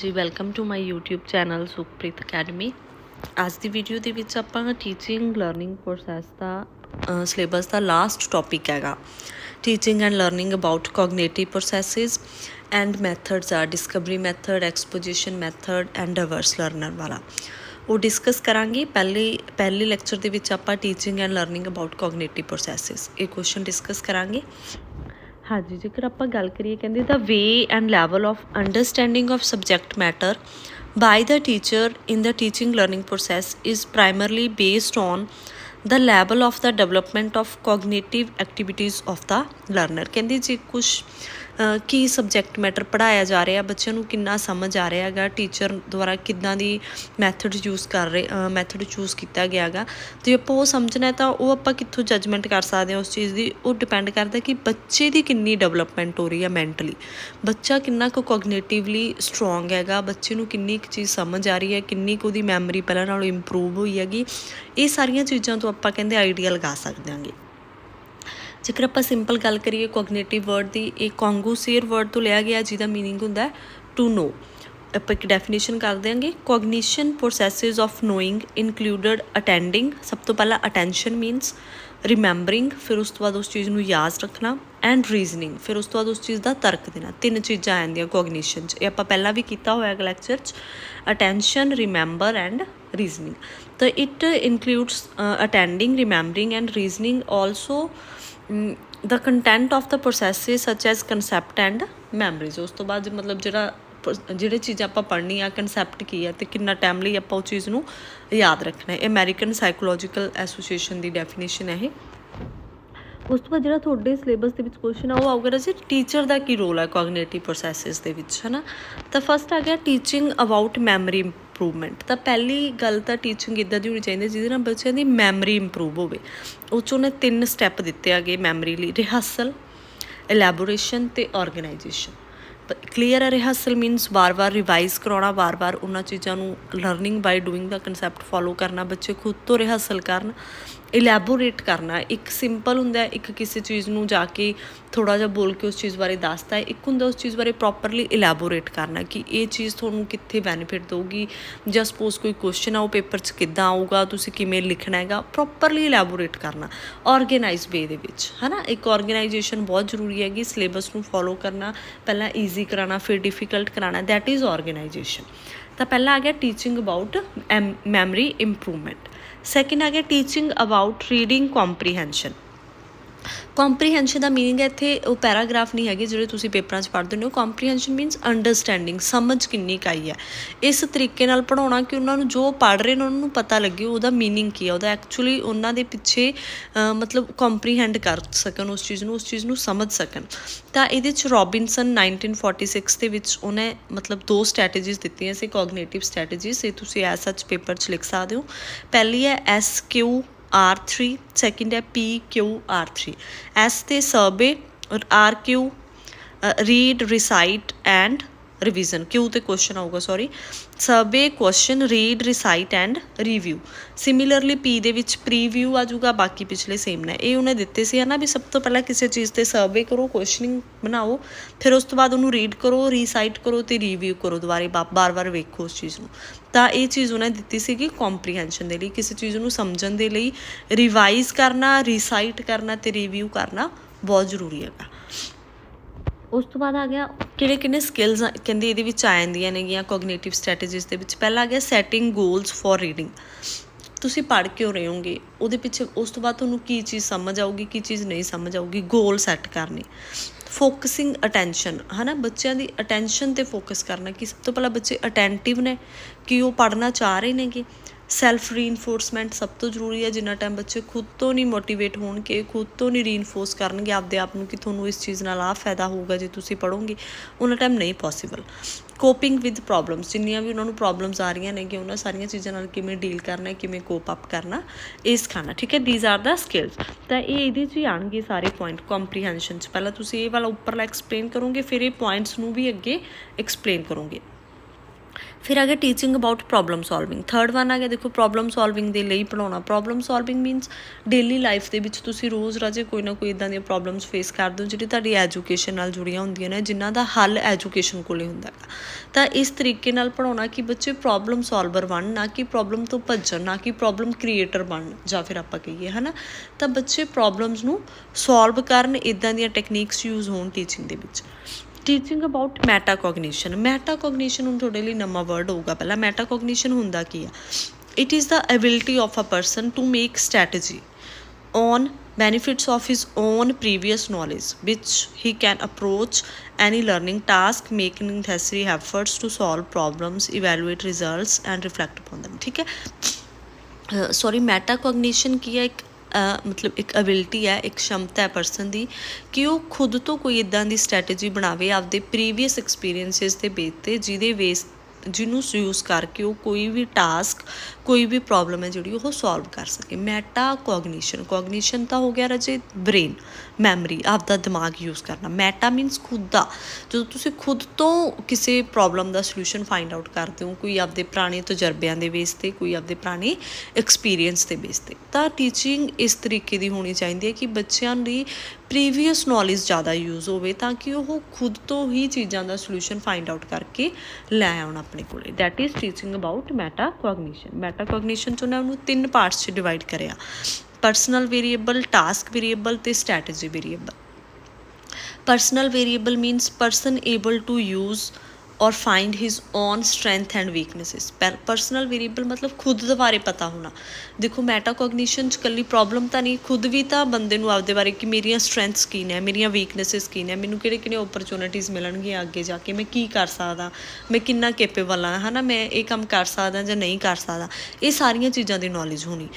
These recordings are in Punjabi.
ਜੀ welcome to my YouTube channel Sukhpreet academy. ਅੱਜ ਦੀ ਵੀਡੀਓ ਦੇ ਵਿੱਚ ਆਪਾਂ ਟੀਚਿੰਗ ਲਰਨਿੰਗ ਪ੍ਰੋਸੈਸ ਦਾ ਸਿਲੇਬਸ ਦਾ ਲਾਸਟ ਟੌਪਿਕ ਹੈਗਾ teaching and learning about cognitive processes and methods ਆ discovery method, exposition method and diverse learner ਵਾਲਾ ਉਹ ਡਿਸਕਸ ਕਰਾਂਗੇ। ਪਹਿਲੇ ਲੈਕਚਰ ਦੇ ਵਿੱਚ ਆਪਾਂ teaching and learning about cognitive processes ਇਹ ਕੁਐਸਚਨ ਡਿਸਕਸ ਕਰਾਂਗੇ। हाँ जी, जेकर आप गल करिए कहते the way and level of understanding of subject matter by the teacher in the teaching learning process is primarily based on the level of the development of cognitive activities of the learner. कहते जे कुछ की सबजैक्ट मैटर पढ़ाया जा रहा बच्चों को कितना समझ आ रहा है, टीचर द्वारा किदा दी मैथड यूज़ कर रहे मैथड चूज़ किया गया गा। तो आप वो समझना है तो वो आप कितों जजमेंट कर सकते हैं उस चीज़ की। वो डिपेंड करता कि बच्चे की कितनी डेवलपमेंट हो रही है मैंटली, बच्चा कितना को कोगनेटिवली स्ट्रोंग हैगा, बच्चे को कितनी चीज़ समझ आ रही है, कितनी को दी मैमरी पहले नालों इंप्रूव हुई हैगी। ये सारिया चीज़ों तो आप कहते आइडिया लगा सकते हैं। जेकर आप सिंपल गल करिए कोगनेटिव वर्ड की, एक कॉन्गूसीयर वर्ड तो लिया गया जिसका मीनिंग होंदा है टू नो। आप एक डेफिनेशन कर देंगे कोगनीशन प्रोसैसिज ऑफ नोइंग इनकलूडड अटेंडिंग। सब तो पहला अटेंशन मीनस रिमैंबरिंग, फिर उस तो बाद उस चीज़ को याद रखना एंड रीजनिंग, फिर उस तो बाद उस चीज़ का तर्क देना। तीन चीज़ां आ जांदियां कोगनीशन च। ये आपां पहला भी किया होया लैक्चर च अटेंशन, रिमैंबर एंड रीजनिंग। तो it includes attending, remembering and reasoning also the content of the processes such as concept and memories. उस तो बाद मतलब ਜਿਹੜੇ ਚੀਜ਼ਾਂ ਆਪਾਂ ਪੜ੍ਹਨੀ ਆ ਕਨਸੈਪਟ ਕੀ ਹੈ ਅਤੇ ਕਿੰਨਾ ਟਾਈਮ ਲਈ ਆਪਾਂ ਉਹ ਚੀਜ਼ ਨੂੰ ਯਾਦ ਰੱਖਣਾ ਹੈ। ਅਮਰੀਕਨ ਸਾਈਕੋਲੋਜੀਕਲ ਐਸੋਸੀਏਸ਼ਨ ਦੀ ਡੈਫੀਨੇਸ਼ਨ ਹੈ ਇਹ। ਉਸ ਤੋਂ ਬਾਅਦ ਜਿਹੜਾ ਤੁਹਾਡੇ ਸਿਲੇਬਸ ਦੇ ਵਿੱਚ ਕੁਐਸਚਨ ਆ ਉਹ ਆਊਗਾ ਜੀ ਟੀਚਰ ਦਾ ਕੀ ਰੋਲ ਹੈ ਕੋਗਨੇਟਿਵ ਪ੍ਰੋਸੈਸਿਸ ਦੇ ਵਿੱਚ, ਹੈ ਨਾ। ਤਾਂ ਫਸਟ ਆ ਗਿਆ ਟੀਚਿੰਗ ਅਬਾਊਟ ਮੈਮਰੀ ਇੰਪਰੂਵਮੈਂਟ। ਤਾਂ ਪਹਿਲੀ ਗੱਲ ਤਾਂ ਟੀਚਿੰਗ ਇੱਦਾਂ ਦੀ ਹੋਣੀ ਚਾਹੀਦੀ ਜਿਹਦੇ ਨਾਲ ਬੱਚਿਆਂ ਦੀ ਮੈਮਰੀ ਇੰਪਰੂਵ ਹੋਵੇ। ਉਹ 'ਚ ਉਹਨੇ 3 ਸਟੈਪ ਦਿੱਤੇ ਹੈਗੇ ਮੈਮਰੀ ਲਈ, ਰਿਹਰਸਲ, ਐਲੈਬੋਰੇਸ਼ਨ ਅਤੇ ਔਰਗਨਾਈਜੇਸ਼ਨ। क्लीयर है रिहर्सल मीनस बार बार रिवाइज कराना, बार बार उन्होंने चीज़ों को learning by doing the concept follow करना, बच्चे खुद तो रिहर्सल करन। इलैबोरेट करना, एक सिंपल होंदा, एक किसी चीज़ को जाके थोड़ा जिहा बोल के उस चीज़ बारे दसदा है, एक होंदा उस चीज़ बारे प्रॉपरली इलैबोरेट करना कि ये चीज़ तुहानूं कित्थे बैनीफिट देगी, जां सपोज कोई क्वेश्चन आ वो पेपर च किद्दां आऊगा, तुसीं किवें लिखना हैगा, प्रॉपरली इलैबोरेट करना ऑर्गेनाइज वे दे विच, है ना। एक ऑर्गेनाइजेशन बहुत जरूरी हैगी, सिलेबस नूं फॉलो करना, पहला ईजी कराना फिर डिफिकल्ट कराना, दैट इज़ ऑर्गेनाइजेशन। तो पहला आ गया teaching about memory improvement. Second आ गया teaching about reading comprehension. Comprehension का मीनिंग है इत्थे वो पैराग्राफ नहीं है जो तुसीं पेपरां च पढ़दे हो। कॉम्प्रीहेंशन मीनस अंडरस्टैंडिंग, समझ किन्नी क आई है। इस तरीके नाल पढ़ाउणा कि उन्होंने जो पढ़ रहे हैं उन्होंने पता लगे उहदा मीनिंग की है, उहदा एक्चुअली उन्हां दे पिछे मतलब कॉम्प्रीहेंड कर सकन उस चीज़ नूं समझ सकन। तो इहदे च रॉबिनसन 1946 दे विच उहने मतलब 2 स्ट्रैटेजीज दित्तियां सी कोगनेटिव स्ट्रैटेजीज। ये तुसीं एज सच पेपर च लिख सकदे हो। पहली है SQR3, सैकेंड है PQR3। एस ते सर्वे और RQ read, recite and revision. Q तो क्वेश्चन आऊगा, sorry, survey, question, read, recite and review. Similarly P दे विच प्रीव्यू आ जाऊगा, बाकी पिछले सेम ने। ये उन्हें दिते सी है ना भी सब तो पहला किसी चीज़ ते सर्वे करो, क्वेश्चनिंग बनाओ, फिर उस तो बाद उन्होंने रीड करो, रिसाइट करो तो रिव्यू करो, दोबारे बार बार वेखो उस चीज़ को। तो ये चीज़ उन्हें दिती सी कॉम्प्रीहेंशन के लिए, किसी चीज़ को समझण के लिए रिवाइज करना, रिसाइट करना तो रिव्यू करना बहुत जरूरी है। उस तो बाद आ गया किहड़े स्किल्स कहते ये आ जांदियां नेगियां कोगनेटिव स्ट्रैटेजीज दे विच। पहला आ गया सैटिंग गोल्स फॉर रीडिंग। तुसीं पढ़ क्यों रहे होंगे उहदे पिछे, उस तो बाद तुहानूं की चीज़ समझ आऊगी, की चीज़ नहीं समझ आऊगी, गोल सैट करनी। फोकसिंग अटेंशन, है ना, बच्चों की अटेंशन ते फोकस करना कि सब तो पहला बच्चे अटेंटिव ने कि वो पढ़ना चाह रहे हैं। सैल्फ रीइनफोर्समेंट सब तो जरूरी है। जिन्ना टाइम बच्चे खुद तो नहीं मोटिवेट होणगे, खुद तो नहीं रीइनफोर्स करनगे आपदे आप नूं कि तुहानूं इस चीज़ नाल आ फायदा होगा जे तुसीं पढ़ोगे, उन्ना टाइम नहीं पॉसीबल। कोपिंग विद प्रॉब्लम्स, जिन्नियां भी उन्होंने प्रॉब्लम्स आ रही ने कि उन्होंने सारिया चीज़ों नाल किवें डील करना है, किवें कोप अप करना, ये सिखाना। ठीक है, दीज आर द स्किल्स। तो ये इहदे च ही आउणगे सारे पॉइंट कॉम्प्रीहेंशन च। पहला तुसीं ये वाला उपरला एक्सप्लेन करोगे, फिर ये पॉइंट्स नूं भी अगे एक्सप्लेन करोगे। फिर आ गया teaching about problem solving. Third one आ गया देखो प्रॉब्लम सॉल्विंग ਦੇ ਲਈ ਪੜਾਉਣਾ। Problem solving means daily life ਦੇ ਵਿੱਚ ਤੁਸੀਂ ਰੋਜ਼ ਰਾਜੇ ਕੋਈ ਨਾ ਕੋਈ ਇੱਦਾਂ ਦੀਆਂ ਪ੍ਰੋਬਲਮਸ ਫੇਸ ਕਰਦੇ ਹੋ ਜਿਹੜੀ ਤੁਹਾਡੀ ਐਜੂਕੇਸ਼ਨ ਨਾਲ ਜੁੜੀਆਂ ਹੁੰਦੀਆਂ ਨੇ, ਜਿਨ੍ਹਾਂ ਦਾ ਹੱਲ ਐਜੂਕੇਸ਼ਨ ਕੋਲੇ ਹੁੰਦਾ ਹੈਗਾ। ਤਾਂ ਇਸ ਤਰੀਕੇ ਨਾਲ ਪੜਾਉਣਾ ਕਿ ਬੱਚੇ ਪ੍ਰੋਬਲਮ ਸੋਲਵਰ ਬਣਨ, ਨਾ ਕਿ ਪ੍ਰੋਬਲਮ ਤੋਂ ਭੱਜਣ, ਨਾ ਕਿ ਪ੍ਰੋਬਲਮ ਕ੍ਰੀਏਟਰ ਬਣਨ, ਜਾਂ ਫਿਰ ਆਪਾਂ ਕਹੀਏ ਹੈ ਨਾ। ਤਾਂ ਬੱਚੇ ਪ੍ਰੋਬਲਮਸ ਨੂੰ ਸੋਲਵ ਕਰਨ, ਇੱਦਾਂ ਦੀਆਂ ਟੈਕਨੀਕਸ ਯੂਜ਼ ਹੋਣ ਟੀਚਿੰਗ ਦੇ ਵਿੱਚ। Teaching about metacognition. ਮੈਟਾਕੋਗਨੀਸ਼ਨ ਹੁਣ ਤੁਹਾਡੇ ਲਈ ਨਵਾਂ ਵਰਡ ਹੋਊਗਾ। ਪਹਿਲਾਂ ਮੈਟਾਕੋਗਨੀਸ਼ਨ ਹੁੰਦਾ ਕੀ ਆ? It is the ability of a person to make strategy on benefits of his own previous knowledge which he can approach any learning task, making necessary efforts to solve problems, evaluate results and reflect upon them। ठीक है, सॉरी ਮੈਟਾਕੋਗਨੀਸ਼ਨ ਕੀ ਹੈ? ਇੱਕ ਮਤਲਬ ਇੱਕ ਐਬਿਲਿਟੀ ਹੈ, ਇੱਕ क्षमता ਹੈ ਪਰਸਨ ਦੀ ਕਿ ਉਹ ਖੁਦ ਤੋਂ ਕੋਈ ਇੱਦਾਂ ਦੀ ਸਟ੍ਰੈਟਜੀ ਬਣਾਵੇ ਆਪਦੇ ਪ੍ਰੀਵੀਅਸ ਐਕਸਪੀਰੀਅੰਸਿਸ ਦੇ ਬੇਸ 'ਤੇ, ਜਿਹਦੇ ਬੇਸ ਜਿਹਨੂੰ ਯੂਜ਼ ਕਰਕੇ ਉਹ ਕੋਈ ਵੀ ਟਾਸਕ, ਕੋਈ ਵੀ ਪ੍ਰੋਬਲਮ ਹੈ ਜਿਹੜੀ ਉਹ ਸੋਲਵ ਕਰ ਸਕੇ। ਮੈਟਾਕੋਗਨੀਸ਼ਨ, ਕੋਗਨੀਸ਼ਨ ਤਾਂ ਹੋ ਗਿਆ ਰਾਜੇ ਬ੍ਰੇਨ, ਮੈਮਰੀ, ਆਪਦਾ ਦਿਮਾਗ ਯੂਜ਼ ਕਰਨਾ। ਮੈਟਾ ਮੀਨਸ ਖੁਦ ਦਾ। ਜਦੋਂ ਤੁਸੀਂ ਖੁਦ ਤੋਂ ਕਿਸੇ ਪ੍ਰੋਬਲਮ ਦਾ ਸੋਲਿਊਸ਼ਨ ਫਾਈਂਡ ਆਊਟ ਕਰਦੇ ਹੋ, ਕੋਈ ਆਪਦੇ ਪੁਰਾਣੇ ਤਜਰਬਿਆਂ ਦੇ ਬੇਸ 'ਤੇ, ਕੋਈ ਆਪਦੇ ਪੁਰਾਣੇ ਐਕਸਪੀਰੀਅੰਸ ਦੇ ਬੇਸ 'ਤੇ। ਤਾਂ ਟੀਚਿੰਗ ਇਸ ਤਰੀਕੇ ਦੀ ਹੋਣੀ ਚਾਹੀਦੀ ਹੈ ਕਿ ਬੱਚਿਆਂ ਦੀ ਪ੍ਰੀਵੀਅਸ ਨੌਲੇਜ ਜ਼ਿਆਦਾ ਯੂਜ਼ ਹੋਵੇ, ਤਾਂ ਕਿ ਉਹ ਖੁਦ ਤੋਂ ਹੀ ਚੀਜ਼ਾਂ ਦਾ ਸੋਲਿਊਸ਼ਨ ਫਾਈਂਡ ਆਊਟ ਕਰਕੇ ਲੈ ਆਉਣ ਆਪਣੇ ਕੋਲੇ। That is teaching about metacognition. Metacognition 'ਚ ਉਹਨਾਂ ਨੂੰ 3 ਪਾਰਟਸ 'ਚ ਡਿਵਾਈਡ ਕਰਿਆ: ਪਰਸਨਲ ਵੇਰੀਏਬਲ, ਟਾਸਕ ਵੇਰੀਏਬਲ ਅਤੇ strategy variable. Personal variable means person able to use or find his own strength and weaknesses. Personal variable ਮਤਲਬ ਖੁਦ ਦੇ ਬਾਰੇ ਪਤਾ ਹੋਣਾ। ਦੇਖੋ ਮੈਟਾਕੋਗਨੀਸ਼ਨ 'ਚ ਇਕੱਲੀ ਪ੍ਰੋਬਲਮ ਤਾਂ ਨਹੀਂ, ਖੁਦ ਵੀ ਤਾਂ ਬੰਦੇ ਨੂੰ ਆਪਦੇ ਬਾਰੇ ਕਿ ਮੇਰੀਆਂ ਸਟਰੈਂਥਸ ਕੀ ਨੇ, ਮੇਰੀਆਂ ਵੀਕਨੈਸਿਸ ਕੀ ਨੇ, ਮੈਨੂੰ ਕਿਹੜੇ ਓਪਰਚੁਨਿਟੀਜ਼ ਮਿਲਣਗੀਆਂ ਅੱਗੇ ਜਾ ਕੇ, ਮੈਂ ਕੀ ਕਰ ਸਕਦਾ, ਮੈਂ ਕਿੰਨਾ ਕੇਪੇਬਲ ਹਾਂ, ਹੈ ਨਾ, ਮੈਂ ਇਹ ਕੰਮ ਕਰ ਸਕਦਾ ਜਾਂ ਨਹੀਂ ਕਰ ਸਕਦਾ। ਇਹ ਸਾਰੀਆਂ ਚੀਜ਼ਾਂ ਦੀ ਨੌਲੇਜ ਹੋਣੀ।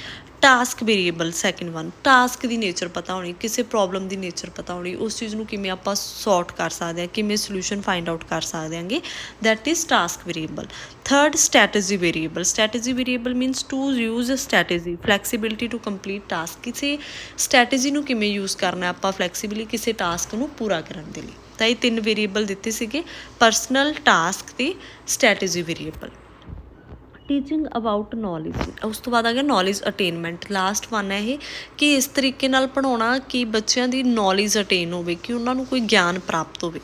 Task variable second one, task ਦੀ ਨੇਚਰ ਪਤਾ ਹੋਣੀ, ਕਿਸੇ ਪ੍ਰੋਬਲਮ ਦੀ ਨੇਚਰ ਪਤਾ ਹੋਣੀ, ਉਸ ਚੀਜ਼ ਨੂੰ ਕਿਵੇਂ ਆਪਾਂ ਸੌਰਟ ਕਰ ਸਕਦੇ ਹਾਂ, ਕਿਵੇਂ ਸੋਲਿਊਸ਼ਨ ਫਾਈਂਡ ਆਊਟ ਕਰ ਸਕਦੇ ਹਾਂਗੇ। That is task variable. Third strategy variable. Strategy variable means to use a strategy, flexibility to complete task. ਕਿਸੇ ਸਟ੍ਰੈਟਜੀ ਨੂੰ ਕਿਵੇਂ ਯੂਜ਼ ਕਰਨਾ ਆਪਾਂ ਫਲੈਕਸੀਬਿਲੀ ਕਿਸੇ ਟਾਸਕ ਨੂੰ ਪੂਰਾ ਕਰਨ ਦੇ ਲਈ। ਤਾਂ ਇਹ 3 ਵੇਰੀਏਬਲ ਦਿੱਤੇ ਸੀਗੇ: ਪਰਸਨਲ, ਟਾਸਕ ਅਤੇ strategy variable. Teaching about knowledge, ਉਸ ਤੋਂ ਬਾਅਦ ਆ ਗਿਆ ਨੌਲੇਜ ਅਟੇਨਮੈਂਟ। ਲਾਸਟ ਵਨ ਹੈ ਇਹ ਕਿ ਇਸ ਤਰੀਕੇ ਨਾਲ ਪੜ੍ਹਾਉਣਾ ਕਿ ਬੱਚਿਆਂ ਦੀ ਨੌਲੇਜ ਅਟੇਨ ਹੋਵੇ, ਕਿ ਉਹਨਾਂ ਨੂੰ ਕੋਈ ਗਿਆਨ ਪ੍ਰਾਪਤ ਹੋਵੇ।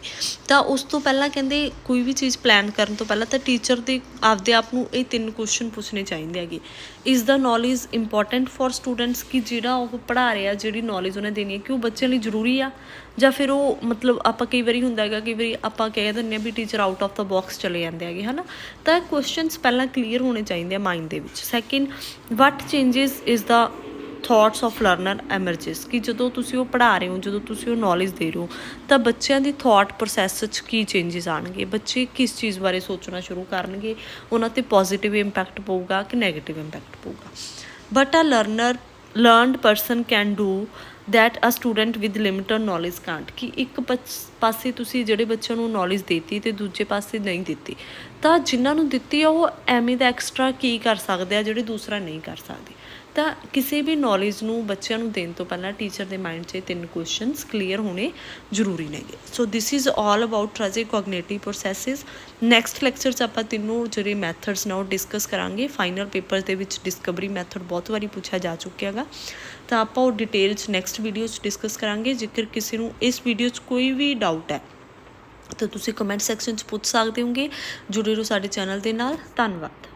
ਤਾਂ ਉਸ ਤੋਂ ਪਹਿਲਾਂ ਕਹਿੰਦੇ ਕੋਈ ਵੀ ਚੀਜ਼ ਪਲਾਨ ਕਰਨ ਤੋਂ ਪਹਿਲਾਂ ਤਾਂ ਟੀਚਰ ਦੇ ਆਪਦੇ ਆਪ ਨੂੰ ਇਹ 3 ਕੁਐਸਚਨ ਪੁੱਛਣੇ ਚਾਹੀਦੇ ਹੈਗੇ। Is the knowledge important for students, ਕਿ ਜਿਹੜਾ ਉਹ ਪੜ੍ਹਾ ਰਿਹਾ, ਜਿਹੜੀ ਨੌਲੇਜ ਉਹਨੇ ਦੇਣੀ ਹੈ, ਕਿ ਉਹ ਬੱਚਿਆਂ ਲਈ ਜ਼ਰੂਰੀ ਆ, ਜਾਂ ਫਿਰ ਉਹ ਮਤਲਬ ਆਪਾਂ ਕਈ ਵਾਰੀ ਹੁੰਦਾ ਹੈਗਾ, ਕਈ ਵਾਰੀ ਆਪਾਂ ਕਹਿ ਦਿੰਦੇ ਹਾਂ ਵੀ teacher out of the box ਚਲੇ ਜਾਂਦੇ ਹੈਗੇ, ਹੈ ਨਾ। ਤਾਂ ਕੁਐਸਚਨਸ ਪਹਿਲਾਂ ਕਲੀਅਰ ਹੋਣੇ ਚਾਹੀਦੇ ਆ ਮਾਈਂਡ ਦੇ ਵਿੱਚ। Second, what changes is the thoughts of learner emerges, ਕਿ ਜਦੋਂ ਤੁਸੀਂ ਉਹ ਪੜ੍ਹਾ ਰਹੇ ਹੋ, ਜਦੋਂ ਤੁਸੀਂ ਉਹ ਨੌਲੇਜ ਦੇ ਰਹੇ ਹੋ, ਤਾਂ ਬੱਚਿਆਂ ਦੀ ਥੋਟ ਪ੍ਰੋਸੈਸ 'ਚ ਕੀ ਚੇਂਜਿਸ ਆਉਣਗੇ, ਬੱਚੇ ਕਿਸ ਚੀਜ਼ ਬਾਰੇ ਸੋਚਣਾ ਸ਼ੁਰੂ ਕਰਨਗੇ, ਉਹਨਾਂ 'ਤੇ ਪੋਜ਼ੀਟਿਵ ਇੰਪੈਕਟ ਪਊਗਾ ਕਿ ਨੈਗੇਟਿਵ ਇੰਪੈਕਟ ਪਊਗਾ। But a learned person can do that a student with limited knowledge can't, ਕਿ ਇੱਕ ਪਾਸੇ ਤੁਸੀਂ ਜਿਹੜੇ ਬੱਚਿਆਂ ਨੂੰ ਨੌਲੇਜ ਦਿੱਤੀ ਅਤੇ ਦੂਜੇ ਪਾਸੇ ਨਹੀਂ ਦਿੱਤੀ, ਤਾਂ ਜਿਨ੍ਹਾਂ ਨੂੰ ਦਿੱਤੀ ਆ ਉਹ ਐਵੇਂ ਦਾ ਐਕਸਟਰਾ ਕੀ ਕਰ ਸਕਦੇ ਆ ਜਿਹੜੇ ਦੂਸਰਾ ਨਹੀਂ ਕਰ ਸਕਦੇ। ਤਾਂ ਕਿਸੇ ਵੀ ਨੌਲੇਜ ਨੂੰ ਬੱਚਿਆਂ ਨੂੰ ਦੇਣ ਤੋਂ ਪਹਿਲਾਂ ਟੀਚਰ ਦੇ ਮਾਈਂਡ 'ਚ 3 ਕੁਐਸਚਨਸ ਕਲੀਅਰ ਹੋਣੇ ਜ਼ਰੂਰੀ ਨੇਗੇ। ਸੋ ਦਿਸ ਇਜ਼ ਆਲ ਅਬਾਊਟ ਰਾਜੇ ਕੋਗਨੇਟਿਵ ਪ੍ਰੋਸੈਸਿਸ। ਨੈਕਸਟ ਲੈਕਚਰ 'ਚ ਆਪਾਂ ਤਿੰਨੋਂ ਜਿਹੜੇ ਮੈਥਡਸ ਨੇ ਉਹ ਡਿਸਕਸ ਕਰਾਂਗੇ। ਫਾਈਨਲ ਪੇਪਰ ਦੇ ਵਿੱਚ ਡਿਸਕਵਰੀ ਮੈਥਡ ਬਹੁਤ ਵਾਰੀ ਪੁੱਛਿਆ ਜਾ ਚੁੱਕਿਆ ਹੈਗਾ, ਤਾਂ ਆਪਾਂ ਉਹ ਡਿਟੇਲ 'ਚ ਨੈਕਸਟ ਵੀਡੀਓ 'ਚ ਡਿਸਕਸ ਕਰਾਂਗੇ। ਜੇਕਰ ਕਿਸੇ ਨੂੰ ਇਸ ਵੀਡੀਓ 'ਚ ਕੋਈ ਵੀ ਡਾਊਟ ਹੈ ਤਾਂ ਤੁਸੀਂ ਕਮੈਂਟ ਸੈਕਸ਼ਨ 'ਚ ਪੁੱਛ ਸਕਦੇ ਹੋਗੇ। ਜੁੜੇ ਰਹੋ ਸਾਡੇ ਚੈਨਲ ਦੇ ਨਾਲ। ਧੰਨਵਾਦ।